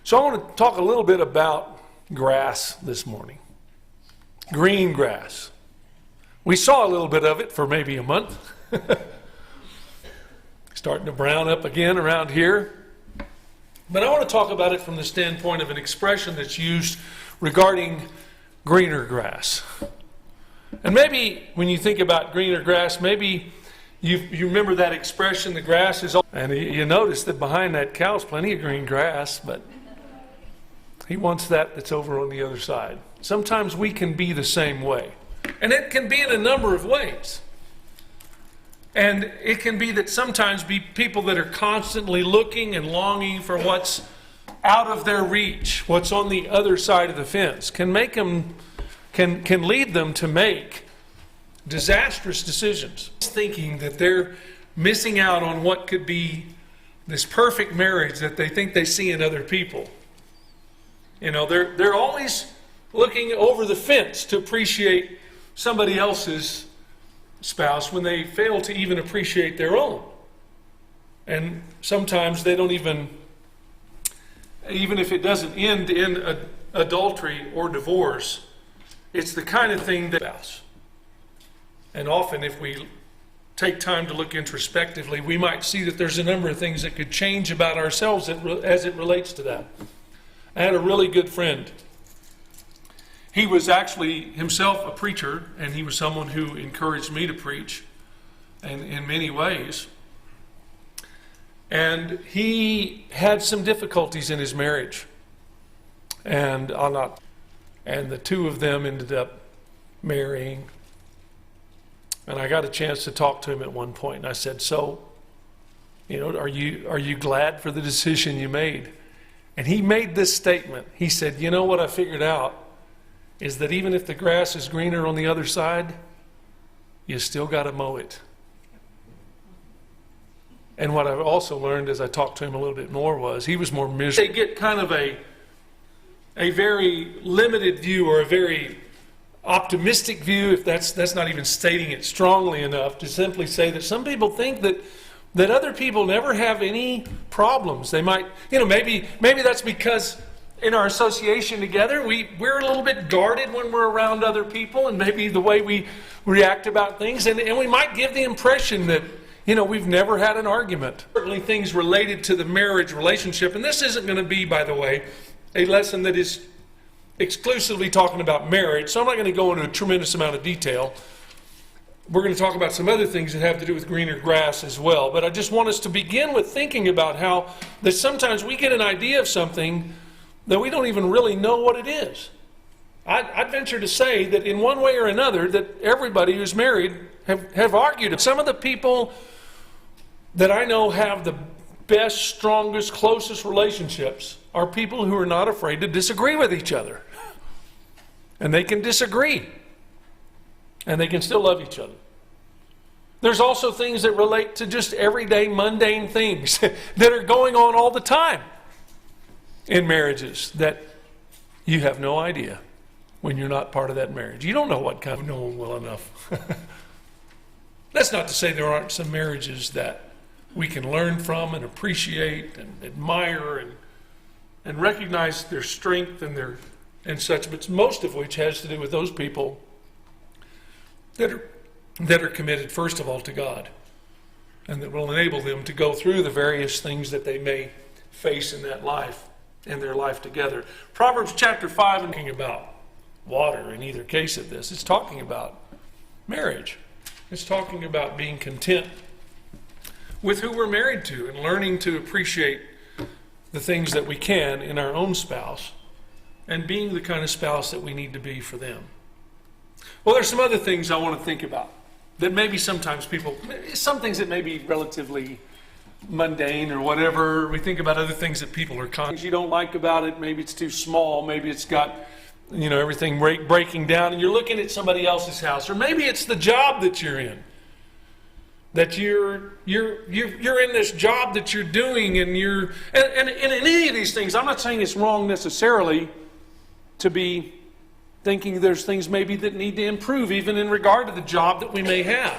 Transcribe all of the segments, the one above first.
So I want to talk a little bit about grass this morning. Green grass. We saw a little bit of it for maybe a month. Starting to brown up again around here. But I want to talk about it from the standpoint of an expression that's used regarding greener grass. And maybe when you think about greener grass, maybe you remember that expression, the grass is all... And you notice that behind that cow's plenty of green grass, but he wants that's over on the other side. Sometimes we can be the same way. And it can be in a number of ways. And it can be that sometimes be people that are constantly looking and longing for what's out of their reach, what's on the other side of the fence, can lead them to make disastrous decisions, thinking that they're missing out on what could be this perfect marriage that they think they see in other people. You know, they're always looking over the fence to appreciate somebody else's spouse when they fail to even appreciate their own. And sometimes they don't even if it doesn't end in adultery or divorce, it's the kind of thing that... And often if we take time to look introspectively, we might see that there's a number of things that could change about ourselves as it relates to that. I had a really good friend. He was actually himself a preacher, and he was someone who encouraged me to preach, and in many ways. And he had some difficulties in his marriage. And the two of them ended up marrying. And I got a chance to talk to him at one point, and I said, "So, are you glad for the decision you made?" And he made this statement. He said, "You know what I figured out is that even if the grass is greener on the other side, you still got to mow it." And what I've also learned as I talked to him a little bit more was he was more miserable. They get kind of a very limited view, or a very optimistic view, if that's not even stating it strongly enough, to simply say that some people think that other people never have any problems. They might, maybe that's because in our association together, we're a little bit guarded when we're around other people, and maybe the way we react about things, and we might give the impression that, we've never had an argument. Certainly things related to the marriage relationship, and this isn't going to be, by the way, a lesson that is exclusively talking about marriage, so I'm not going to go into a tremendous amount of detail. We're going to talk about some other things that have to do with greener grass as well, but I just want us to begin with thinking about how that sometimes we get an idea of something that we don't even really know what it is. I'd venture to say that in one way or another that everybody who's married have argued. Some of the people that I know have the best, strongest, closest relationships are people who are not afraid to disagree with each other. And they can disagree. And they can still love each other. There's also things that relate to just everyday mundane things that are going on all the time in marriages that you have no idea when you're not part of that marriage. You don't know what kind of know them well enough. That's not to say there aren't some marriages that we can learn from and appreciate and admire and recognize their strength and such, but most of which has to do with those people that are committed first of all to God, and that will enable them to go through the various things that they may face in that life, in their life together. Proverbs chapter 5 is talking about water in either case of this. It's talking about marriage. It's talking about being content with who we're married to and learning to appreciate the things that we can in our own spouse and being the kind of spouse that we need to be for them. Well, there's some other things I want to think about that maybe sometimes some things that may be relatively mundane or whatever. We think about other things that people are things you don't like about it. Maybe it's too small. Maybe it's got, everything breaking down, and you're looking at somebody else's house. Or maybe it's the job that you're in. That you're in this job that you're doing, and in any of these things, I'm not saying it's wrong necessarily to be thinking there's things maybe that need to improve, even in regard to the job that we may have.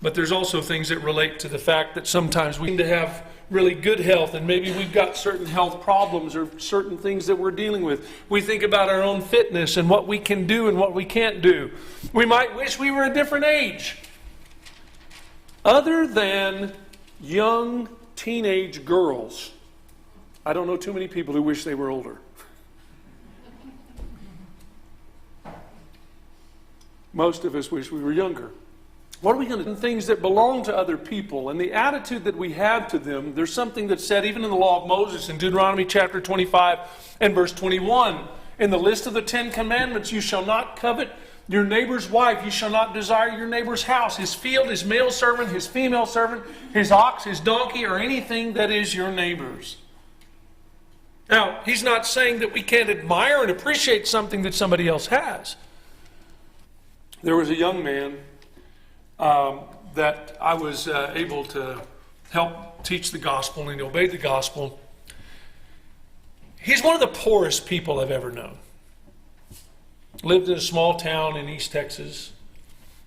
But there's also things that relate to the fact that sometimes we need to have really good health, and maybe we've got certain health problems or certain things that we're dealing with. We think about our own fitness and what we can do and what we can't do. We might wish we were a different age. Other than young teenage girls, I don't know too many people who wish they were older. Most of us wish we were younger. What are we going to do? Things that belong to other people and the attitude that we have to them. There's something that's said even in the law of Moses in Deuteronomy chapter 25 and verse 21. In the list of the 10 commandments, you shall not covet your neighbor's wife. You shall not desire your neighbor's house, his field, his male servant, his female servant, his ox, his donkey, or anything that is your neighbor's. Now, he's not saying that we can't admire and appreciate something that somebody else has. There was a young man that I was able to help teach the gospel, and he obeyed the gospel. He's one of the poorest people I've ever known. Lived in a small town in East Texas,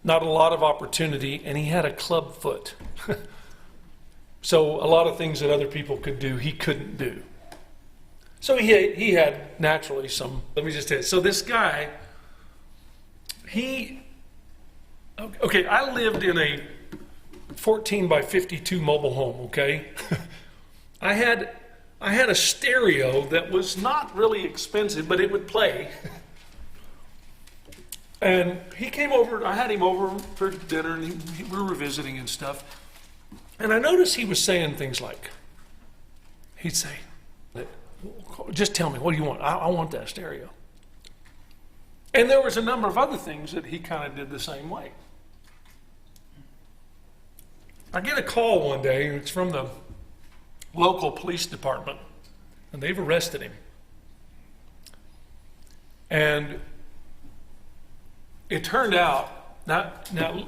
not a lot of opportunity, and he had a club foot. So a lot of things that other people could do, he couldn't do. So he had naturally some, let me just tell you. So this guy, okay, I lived in a 14 by 52 mobile home, okay? I had a stereo that was not really expensive, but it would play. And he came over, I had him over for dinner, and we were visiting and stuff. And I noticed he was saying things like, he'd say, just tell me, what do you want? I want that stereo. And there was a number of other things that he kind of did the same way. I get a call one day, it's from the local police department, and they've arrested him. And it turned out, now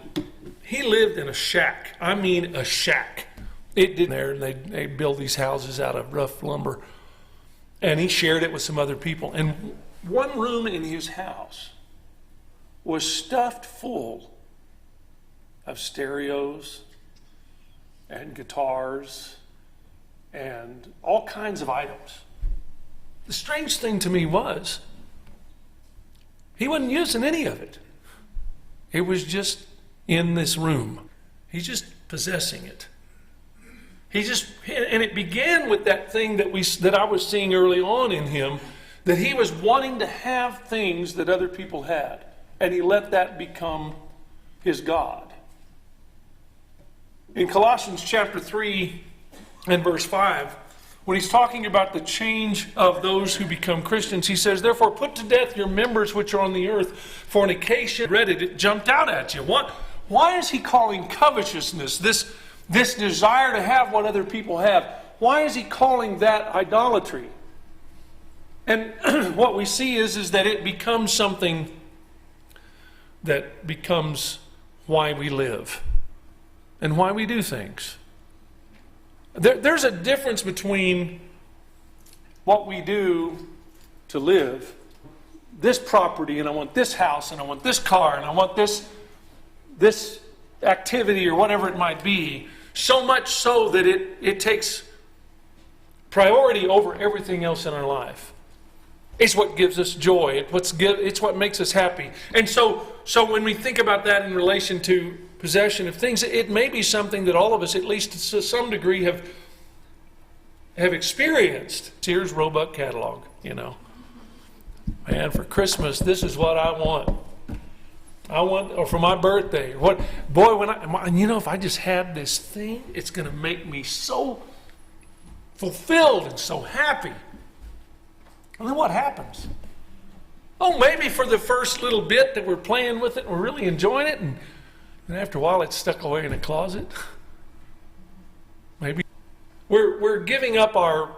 he lived in a shack. I mean a shack. It didn't there, and they build these houses out of rough lumber. And he shared it with some other people. And one room in his house was stuffed full of stereos and guitars and all kinds of items. The strange thing to me was he wasn't using any of it. It was just in this room. He's just possessing it. And it began with that thing that I was seeing early on in him, that he was wanting to have things that other people had, and he let that become his God. In Colossians chapter 3 and verse 5, when he's talking about the change of those who become Christians, he says, therefore put to death your members which are on the earth, fornication. Read it, it jumped out at you. Why is he calling covetousness, this desire to have what other people have, why is he calling that idolatry? And what we see is that it becomes something that becomes why we live and why we do things. There's a difference between what we do to live, this property, and I want this house, and I want this car, and I want this activity or whatever it might be, so much so that it takes priority over everything else in our life. It's what gives us joy. It's what makes us happy. And so when we think about that in relation to possession of things, it may be something that all of us, at least to some degree, have experienced. Sears Roebuck catalog, Man, for Christmas, this is what I want. Or for my birthday. If I just had this thing, it's going to make me so fulfilled and so happy. And then what happens? Oh, maybe for the first little bit that we're playing with it, we're really enjoying it, and after a while it's stuck away in a closet. Maybe we're giving up our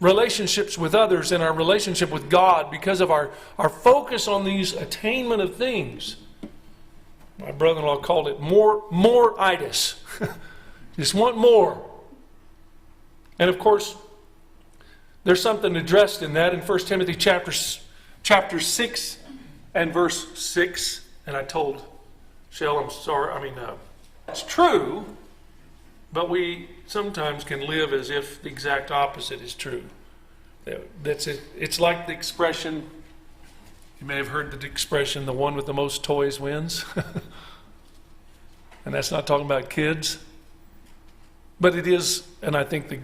relationships with others and our relationship with God because of our focus on these attainment of things. My brother-in-law called it more-itis. Just want more. And of course, there's something addressed in that in 1 Timothy chapter 6 and verse 6. And I told Shell, it's true But we sometimes can live as if the exact opposite is true. That's it. It's like the expression, you may have heard the expression, the one with the most toys wins. And that's not talking about kids. But it is, and I think the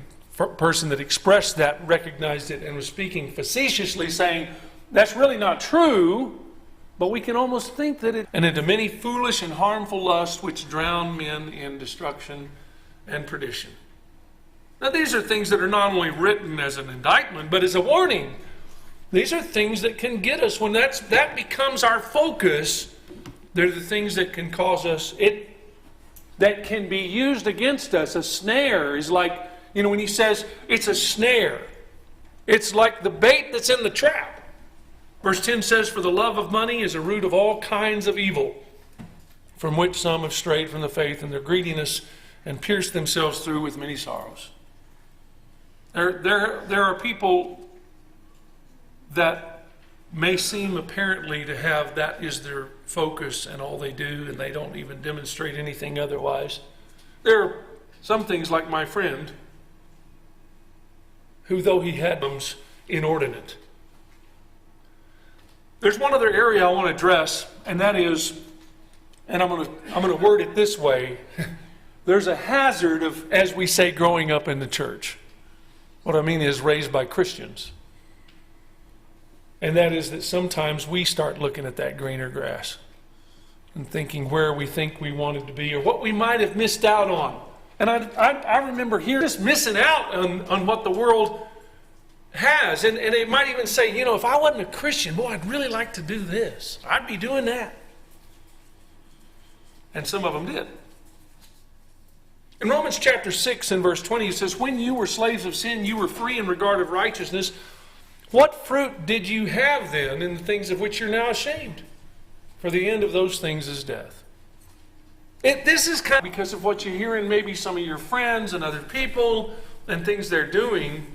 person that expressed that recognized it and was speaking facetiously, saying, that's really not true, but we can almost think that it... And into many foolish and harmful lusts which drown men in destruction and perdition. Now these are things that are not only written as an indictment, but as a warning. These are things that can get us when that becomes our focus. They're the things that can cause us, that can be used against us. A snare is like, when he says it's a snare, it's like the bait that's in the trap. Verse 10 says, for the love of money is a root of all kinds of evil, from which some have strayed from the faith in their greediness and pierced themselves through with many sorrows. There are people that may seem apparently to have that is their focus and all they do, and they don't even demonstrate anything otherwise. There are some things like my friend, who though he had them, inordinate. There's one other area I want to address, and that is, and I'm going to word it this way, there's a hazard of, as we say, growing up in the church. What I mean is raised by Christians. And that is that sometimes we start looking at that greener grass and thinking where we think we wanted to be or what we might have missed out on. And I remember here just missing out on what the world has. And it might even say, if I wasn't a Christian, boy, I'd really like to do this. I'd be doing that. And some of them did. In Romans chapter 6 and verse 20, it says, when you were slaves of sin, you were free in regard of righteousness. What fruit did you have then in the things of which you're now ashamed? For the end of those things is death. This is kind of because of what you hear in maybe some of your friends and other people and things they're doing.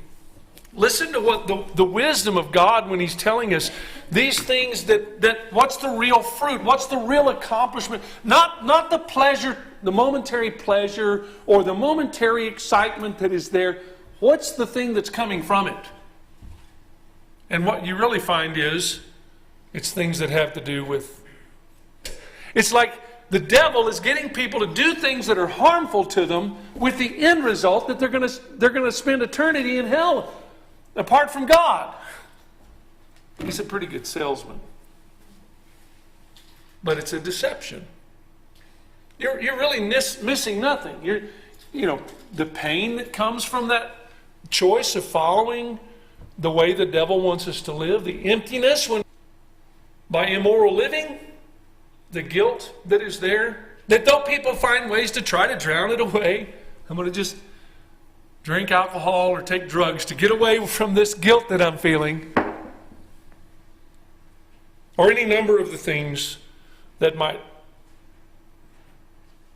Listen to what the wisdom of God when He's telling us these things that what's the real fruit? What's the real accomplishment? Not the pleasure, the momentary pleasure or the momentary excitement that is there. What's the thing that's coming from it? And what you really find is it's things that have to do with... It's like the devil is getting people to do things that are harmful to them with the end result that they're going to spend eternity in hell apart from God. He's a pretty good salesman. But it's a deception. You're really missing nothing. The pain that comes from that choice of following the way the devil wants us to live, the emptiness by immoral living, the guilt that is there, that though people find ways to try to drown it away, I'm going to just drink alcohol or take drugs to get away from this guilt that I'm feeling, or any number of the things that might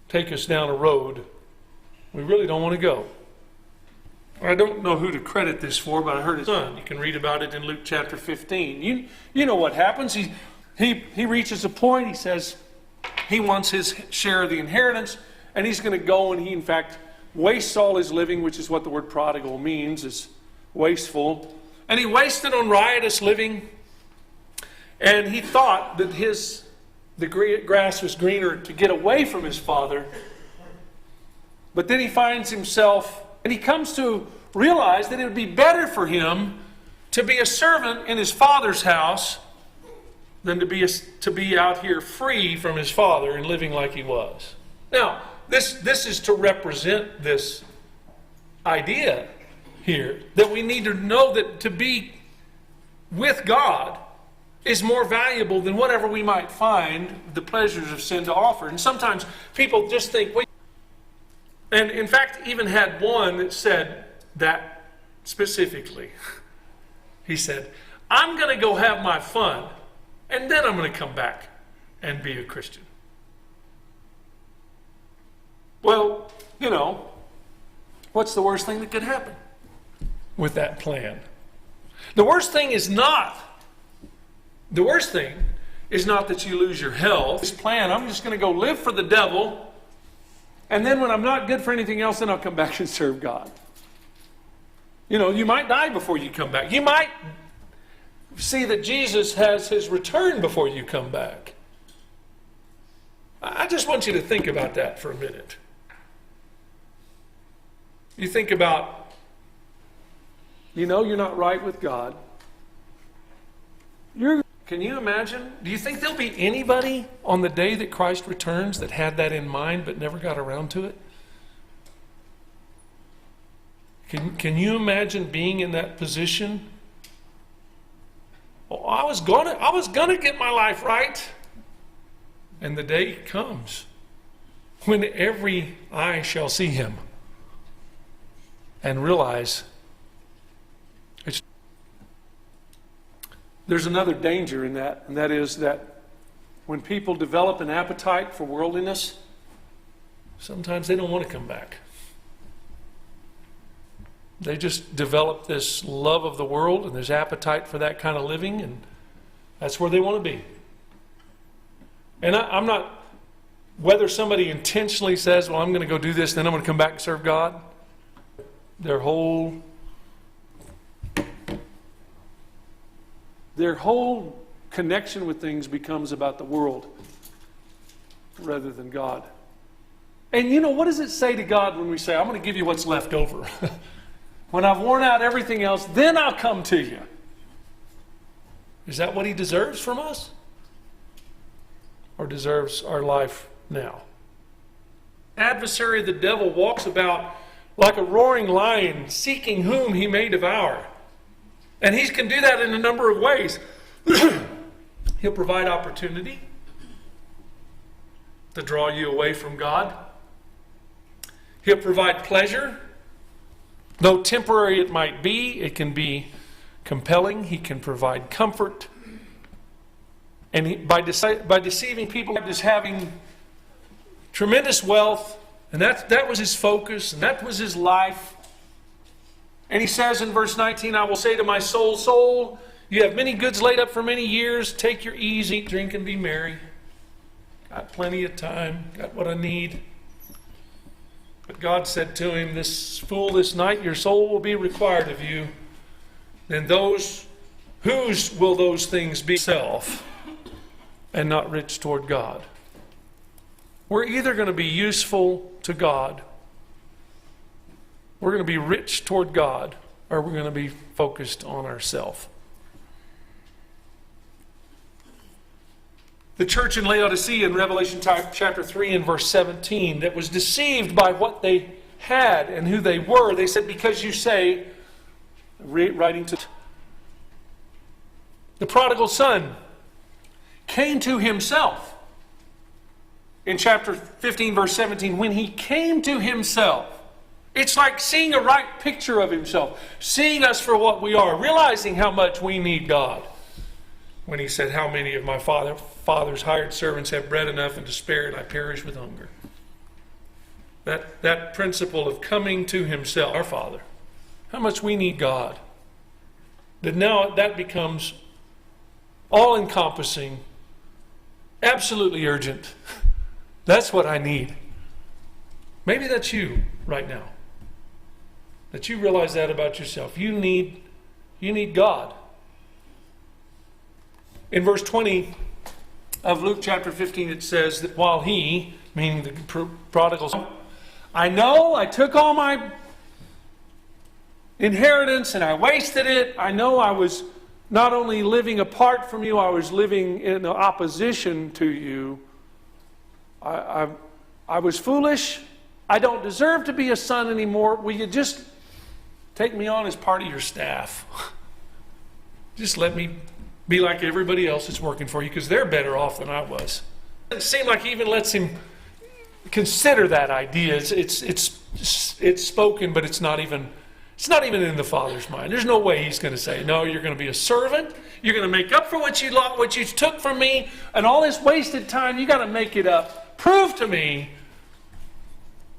take us down a road we really don't want to go. I don't know who to credit this for, but I heard his son. You can read about it in Luke chapter 15. You know what happens. He reaches a point, he says he wants his share of the inheritance, and he's going to go and he, in fact, wastes all his living, which is what the word prodigal means, is wasteful. And he wasted on riotous living, and he thought that the grass was greener to get away from his father. But then he finds himself, and he comes to realize that it would be better for him to be a servant in his father's house than to be out here free from his father and living like he was. Now, this is to represent this idea here that we need to know that to be with God is more valuable than whatever we might find the pleasures of sin to offer. And sometimes people just think, wait. And in fact, even had one that said that specifically. He said, I'm going to go have my fun, and then I'm going to come back and be a Christian. Well, what's the worst thing that could happen with that plan? The worst thing is not that you lose your health. This plan, I'm just going to go live for the devil, And then when I'm not good for anything else, then I'll come back and serve God. You know, you might die before you come back. You might see that Jesus has his return before you come back. I just want you to think about that for a minute. You think about, you know, you're not right with God. Can you imagine? Do you think there'll be anybody on the day that Christ returns that had that in mind but never got around to it? Can you imagine being in that position? Oh, I was gonna get my life right. And the day comes when every eye shall see him and realize there's another danger in that, and that is that when people develop an appetite for worldliness, sometimes they don't want to come back. They just develop this love of the world and this appetite for that kind of living, and that's where they want to be. And I'm not, whether somebody intentionally says, well, I'm going to go do this, then I'm going to come back and serve God, their whole connection with things becomes about the world rather than God. And you know, what does it say to God when we say, I'm going to give you what's left over? When I've worn out everything else, then I'll come to you. Is that what he deserves from us? Or deserves our life now? Adversary, the devil, walks about like a roaring lion, seeking whom he may devour. And he can do that in a number of ways. He'll provide opportunity to draw you away from God. He'll provide pleasure. Though temporary it might be, it can be compelling. He can provide comfort. And by deceiving people as having tremendous wealth, and that was his focus, and that was his life. And he says in verse 19, I will say to my soul, soul, you have many goods laid up for many years. Take your ease, eat, drink, and be merry. Got plenty of time. Got what I need. But God said to him, this fool, this night your soul will be required of you. Then whose will those things be? Self, and not rich toward God. We're either going to be useful to God, we're going to be rich toward God, or we're going to be focused on ourselves. The church in Laodicea in Revelation chapter 3 and verse 17 that was deceived by what they had and who they were, they said, because you say, writing to the prodigal son came to himself. In chapter 15 verse 17, when he came to himself, it's like seeing a right picture of himself, seeing us for what we are, realizing how much we need God. When he said, how many of my father's hired servants have bread enough and to spare, and I perish with hunger. That principle of coming to himself, our Father, how much we need God. That now that becomes all-encompassing, absolutely urgent. That's what I need. Maybe that's you right now. That you realize that about yourself. You need God. In verse 20 of Luke chapter 15, it says that while he, meaning the prodigal son, I know I took all my inheritance and I wasted it. I know I was not only living apart from you, I was living in opposition to you. I was foolish. I don't deserve to be a son anymore. Will you just take me on as part of your staff? Just let me be like everybody else that's working for you, because they're better off than I was. It seems like he even lets him consider that idea. It's spoken, but it's not even in the Father's mind. There's no way he's going to say, no, you're going to be a servant. You're going to make up for what you took from me, and all this wasted time, you got to make it up. Prove to me.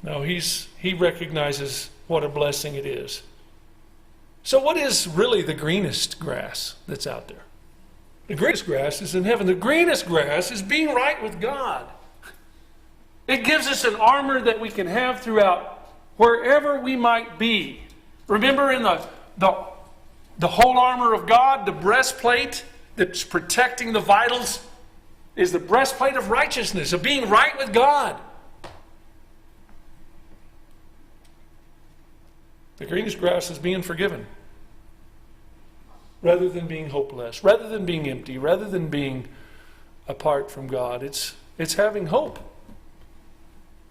No, he recognizes what a blessing it is. So what is really the greenest grass that's out there? The greenest grass is in heaven. The greenest grass is being right with God. It gives us an armor that we can have throughout wherever we might be. Remember in the whole armor of God, the breastplate that's protecting the vitals is the breastplate of righteousness, of being right with God. The greenest grass is being forgiven. Rather than being hopeless, rather than being empty, rather than being apart from God. It's having hope.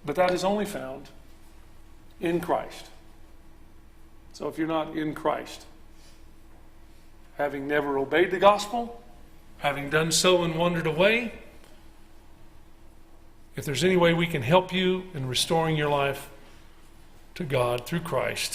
But that is only found in Christ. So if you're not in Christ, having never obeyed the gospel, having done so and wandered away, if there's any way we can help you in restoring your life to God through Christ,